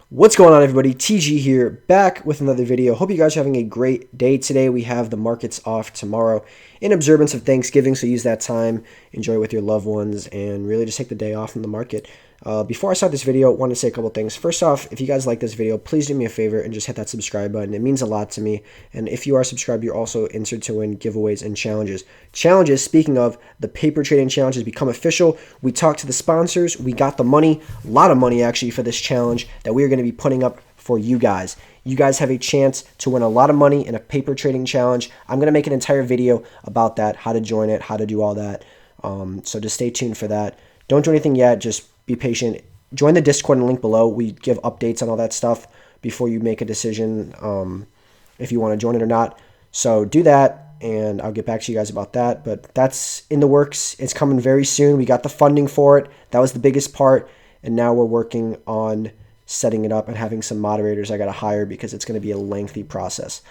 What's going on, everybody? TG here, back with another video. Hope you guys are having a great day today. We have the markets off tomorrow in observance of Thanksgiving, so use that time, enjoy it with your loved ones, and really just take the day off from the market. Before I start this video, I want to say a couple things. First off, if you guys like this video, please do me a favor and just hit that subscribe button. It means a lot to me. And if you are subscribed, you're also entered to win giveaways and challenges. Challenges, speaking of, the paper trading challenge has become official. We talked to the sponsors. We got the money, a lot of money actually, for this challenge that we are going to be putting up for you guys. You guys have a chance to win a lot of money in a paper trading challenge. I'm going to make an entire video about that, how to join it, how to do all that. So just stay tuned for that. Don't do anything yet. Just be patient. Join the Discord and link below. We give updates on all that stuff before you make a decision if you want to join it or not. So do that, and I'll get back to you guys about that. But that's in the works. It's coming very soon. We got the funding for it. That was the biggest part. And now we're working on setting it up and having some moderators I got to hire because it's going to be a lengthy process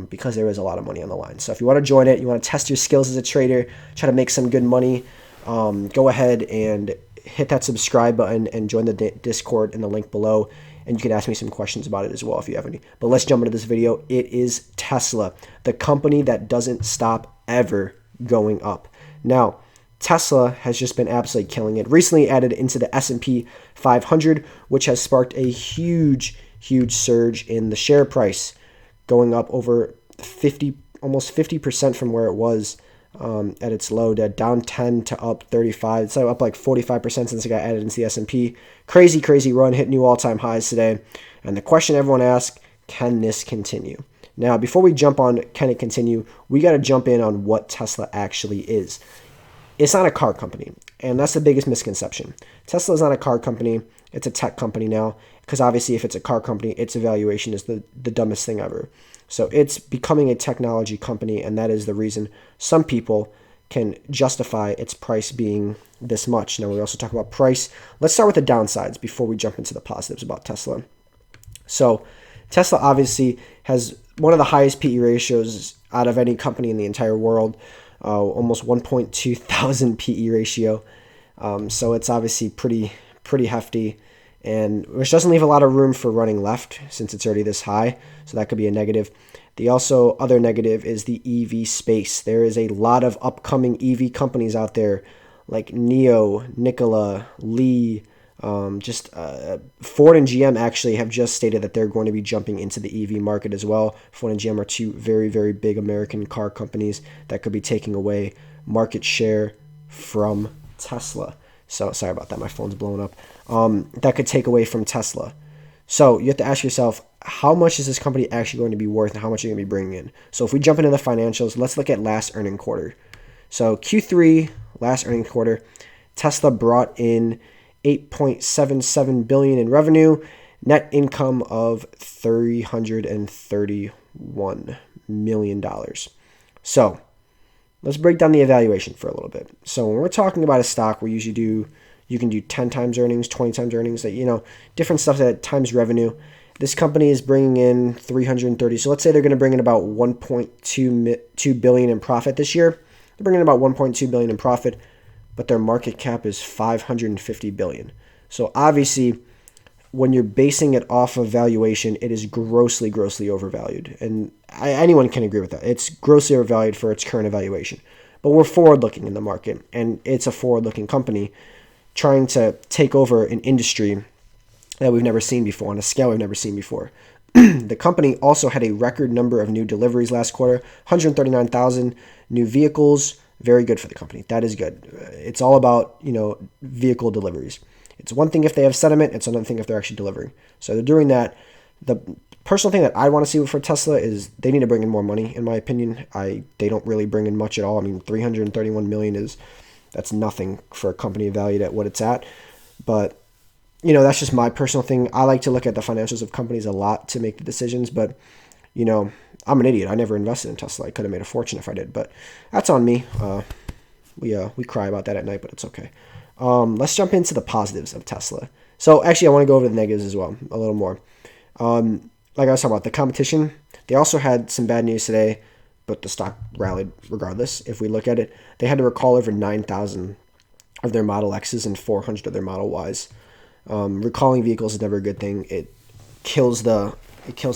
because there is a lot of money on the line. So if you want to join it, you want to test your skills as a trader, try to make some good money, go ahead and hit that subscribe button and join the Discord in the link below. And you can ask me some questions about it as well if you have any. But let's jump into this video. It is Tesla, the company that doesn't stop ever going up. Now, Tesla has just been absolutely killing it. Recently added into the S&P 500, which has sparked a huge surge in the share price, going up over almost 50% from where it was at its low, down 10 to up 35. It's up like 45% since it got added into the S&P. Crazy run, hit new all-time highs today. And the question everyone asks, can this continue? Now, before we jump on can it continue, we got to jump in on what Tesla actually is. It's not a car company, and that's the biggest misconception. Tesla is not a car company. It's a tech company now, because obviously if it's a car company, its evaluation is the dumbest thing ever. So it's becoming a technology company, and that is the reason some people can justify its price being this much. Now, we also talk about price. Let's start with the downsides before we jump into the positives about Tesla. So Tesla obviously has one of the highest PE ratios out of any company in the entire world. Almost 1.2 thousand PE ratio. So it's obviously pretty hefty, and which doesn't leave a lot of room for running left since it's already this high. So that could be a negative. The other negative is the EV space. There is a lot of upcoming EV companies out there like NIO, Nikola, Li, Ford and GM actually have just stated that they're going to be jumping into the EV market as well. Ford and GM are two very big American car companies that could be taking away market share from Tesla. So sorry about that, my phone's blowing up. That could take away from Tesla. So you have to ask yourself, how much is this company actually going to be worth and how much are you going to be bringing in? So if we jump into the financials, let's look at last earning quarter. So Q3, last earning quarter, Tesla brought in $8.77 billion in revenue, net income of $331 million. So let's break down the evaluation for a little bit. So when we're talking about a stock, we usually you can do 10 times earnings, 20 times earnings, different stuff that times revenue. This company is bringing in 330. So let's say they're going to bring in about 1.2 billion in profit this year. They're bringing in about 1.2 billion in profit, but their market cap is 550 billion. So obviously, when you're basing it off of valuation, it is grossly overvalued. And anyone can agree with that. It's grossly overvalued for its current evaluation. But we're forward-looking in the market, and it's a forward-looking company trying to take over an industry that we've never seen before, on a scale we've never seen before. The company also had a record number of new deliveries last quarter, 139,000 new vehicles. Very good for the company. That is good. It's all about, vehicle deliveries. It's one thing if they have sentiment. It's another thing if they're actually delivering. So they're doing that. The personal thing that I want to see for Tesla is they need to bring in more money, in my opinion. They don't really bring in much at all. I mean, 331 million that's nothing for a company valued at what it's at. But, that's just my personal thing. I like to look at the financials of companies a lot to make the decisions, but, I'm an idiot. I never invested in Tesla. I could have made a fortune if I did, but that's on me. We cry about that at night, but it's okay. Let's jump into the positives of Tesla. So actually, I want to go over the negatives as well, a little more. Like I was talking about, the competition, they also had some bad news today, but the stock rallied regardless. If we look at it, they had to recall over 9,000 of their Model X's and 400 of their Model Y's. Recalling vehicles is never a good thing. It kills a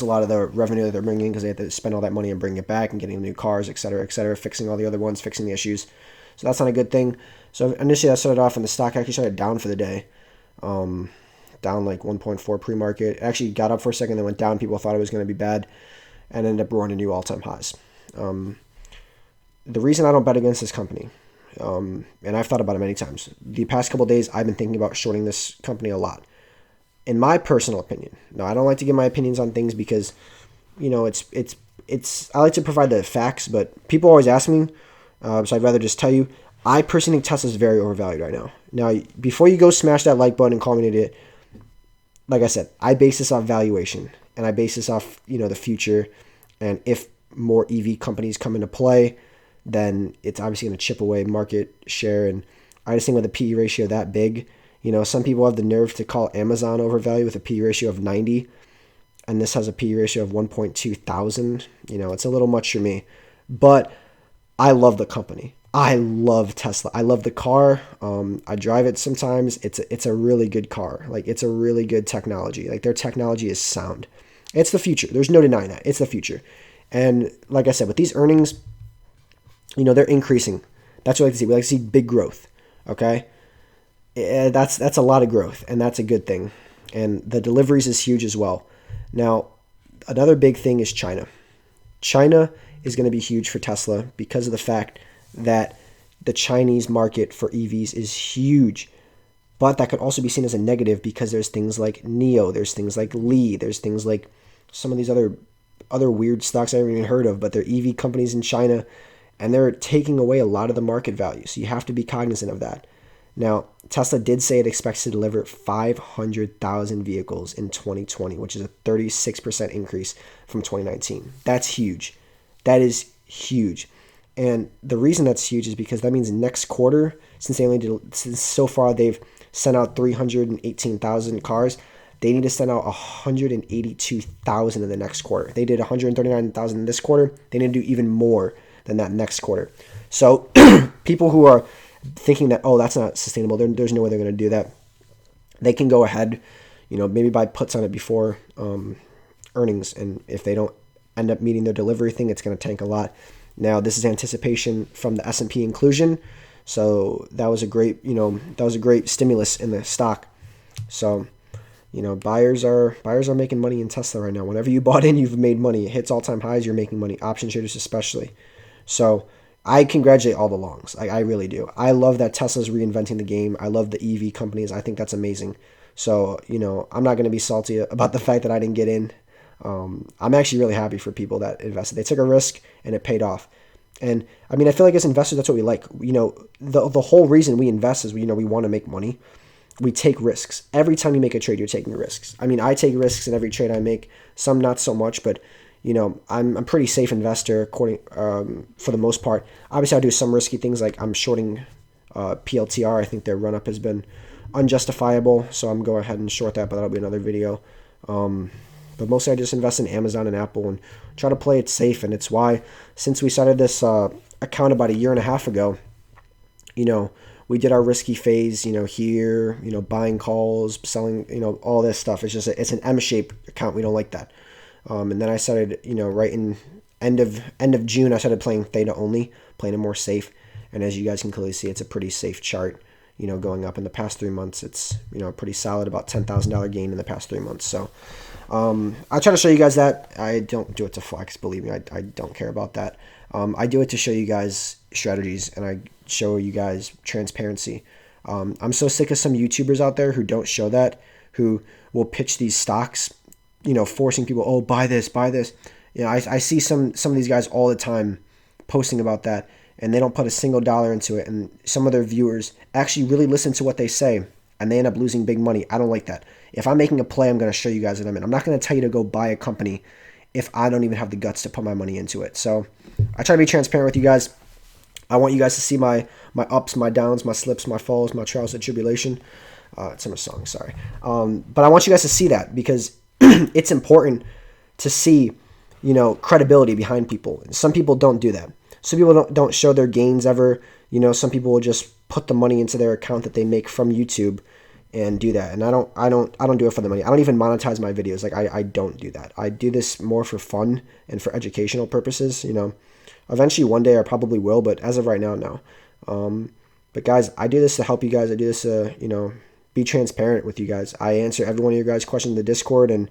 lot of the revenue that they're bringing because they have to spend all that money and bring it back and getting new cars, et cetera, fixing all the other ones, fixing the issues. So that's not a good thing. So initially I started off and the stock actually started down for the day. Down like 1.4 pre-market. It actually got up for a second, then went down. People thought it was going to be bad and ended up roaring to new all-time highs. The reason I don't bet against this company, and I've thought about it many times, the past couple of days I've been thinking about shorting this company a lot. In my personal opinion, now I don't like to give my opinions on things because, it's I like to provide the facts, but people always ask me, so I'd rather just tell you. I personally think Tesla's very overvalued right now. Now, before you go smash that like button and call me an idiot, like I said, I base this off valuation, and I base this off, the future, and if more EV companies come into play, then it's obviously going to chip away market share, and I just think with a PE ratio that big, some people have the nerve to call Amazon overvalued with a PE ratio of 90, and this has a PE ratio of 1.2 thousand. It's a little much for me, but I love the company. I love Tesla. I love the car. I drive it sometimes. It's a really good car. Like, it's a really good technology. Like, their technology is sound. It's the future. There's no denying that. It's the future. And like I said, with these earnings, they're increasing. That's what I like to see. We like to see big growth. Okay? That's a lot of growth, and that's a good thing. And the deliveries is huge as well. Now, another big thing is China. China is going to be huge for Tesla because of the fact that the Chinese market for EVs is huge. But that could also be seen as a negative because there's things like NIO, there's things like Li, there's things like some of these other weird stocks I haven't even heard of, but they're EV companies in China, and they're taking away a lot of the market value. So you have to be cognizant of that. Now, Tesla did say it expects to deliver 500,000 vehicles in 2020, which is a 36% increase from 2019. That's huge. That is huge. And the reason that's huge is because that means next quarter, since so far they've sent out 318,000 cars, they need to send out 182,000 in the next quarter. They did 139,000 this quarter. They need to do even more than that next quarter. So people who are thinking that, oh, that's not sustainable, there's no way they're going to do that, they can go ahead, maybe buy puts on it before earnings. And if they don't end up meeting their delivery thing, it's going to tank a lot. Now, this is anticipation from the S&P inclusion, so that was a great stimulus in the stock. So, buyers are making money in Tesla right now. Whenever you bought in, you've made money. It hits all-time highs, you're making money. Option traders especially. So, I congratulate all the longs. I really do. I love that Tesla's reinventing the game. I love the EV companies. I think that's amazing. So, I'm not going to be salty about the fact that I didn't get in. I'm actually really happy for people that invested. They took a risk and it paid off. And I feel like as investors, that's what we like. The whole reason we invest is we want to make money. We take risks. Every time you make a trade, you're taking risks. I take risks in every trade I make. Some not so much, but I'm a pretty safe investor according for the most part. Obviously, I do some risky things like I'm shorting PLTR. I think their run up has been unjustifiable, so I'm going ahead and short that, but that'll be another video. But mostly I just invest in Amazon and Apple and try to play it safe. And it's why, since we started this account about a year and a half ago, we did our risky phase, here, buying calls, selling, all this stuff. It's just, it's an M-shaped account. We don't like that. And then I started, right in end of June, I started playing Theta only, playing it more safe. And as you guys can clearly see, it's a pretty safe chart, going up in the past 3 months. It's, pretty solid, about $10,000 gain in the past 3 months. So, I try to show you guys that. I don't do it to flex, believe me. I don't care about that. I do it to show you guys strategies, and I show you guys transparency. I'm so sick of some YouTubers out there who don't show that, who will pitch these stocks, forcing people, oh, buy this, buy this. I see some of these guys all the time posting about that, and they don't put a single dollar into it. And some of their viewers actually really listen to what they say, and they end up losing big money. I don't like that. If I'm making a play, I'm going to show you guys what I'm in. I'm not going to tell you to go buy a company if I don't even have the guts to put my money into it. So I try to be transparent with you guys. I want you guys to see my ups, my downs, my slips, my falls, my trials and tribulation. It's in a song, sorry. But I want you guys to see that because it's important to see, credibility behind people. Some people don't do that. Some people don't show their gains ever. Some people will just put the money into their account that they make from YouTube and do that. And I don't do it for the money. I don't even monetize my videos. Like I don't do that. I do this more for fun and for educational purposes. Eventually one day I probably will, but as of right now, no. But guys, I do this to help you guys. I do this to, be transparent with you guys. I answer every one of your guys' questions in the Discord, and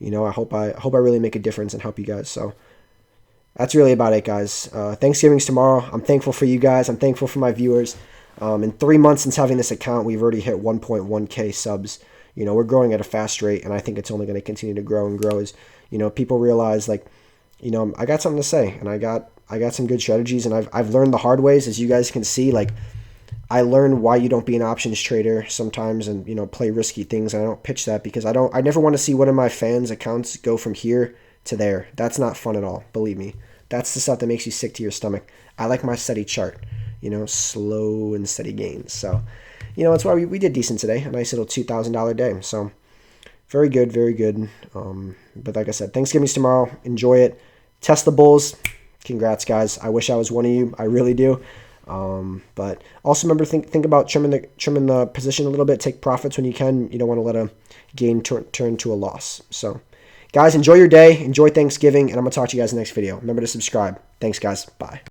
I hope I really make a difference and help you guys. So that's really about it, guys. Thanksgiving's tomorrow. I'm thankful for you guys. I'm thankful for my viewers. In 3 months since having this account, we've already hit 1.1K subs. We're growing at a fast rate, and I think it's only going to continue to grow and grow as, people realize, like, I got something to say, and I got some good strategies, and I've learned the hard ways, as you guys can see. Like, I learned why you don't be an options trader sometimes and, play risky things, and I don't pitch that because I never want to see one of my fans' accounts go from here to there. That's not fun at all, believe me. That's the stuff that makes you sick to your stomach. I like my steady chart, slow and steady gains. So, that's why we did decent today. A nice little $2,000 day. So, very good, very good. But like I said, Thanksgiving's tomorrow. Enjoy it. Test the bulls. Congrats, guys. I wish I was one of you. I really do. But also remember, think about trimming the position a little bit. Take profits when you can. You don't want to let a gain turn to a loss. So, guys, enjoy your day. Enjoy Thanksgiving, and I'm going to talk to you guys in the next video. Remember to subscribe. Thanks, guys. Bye.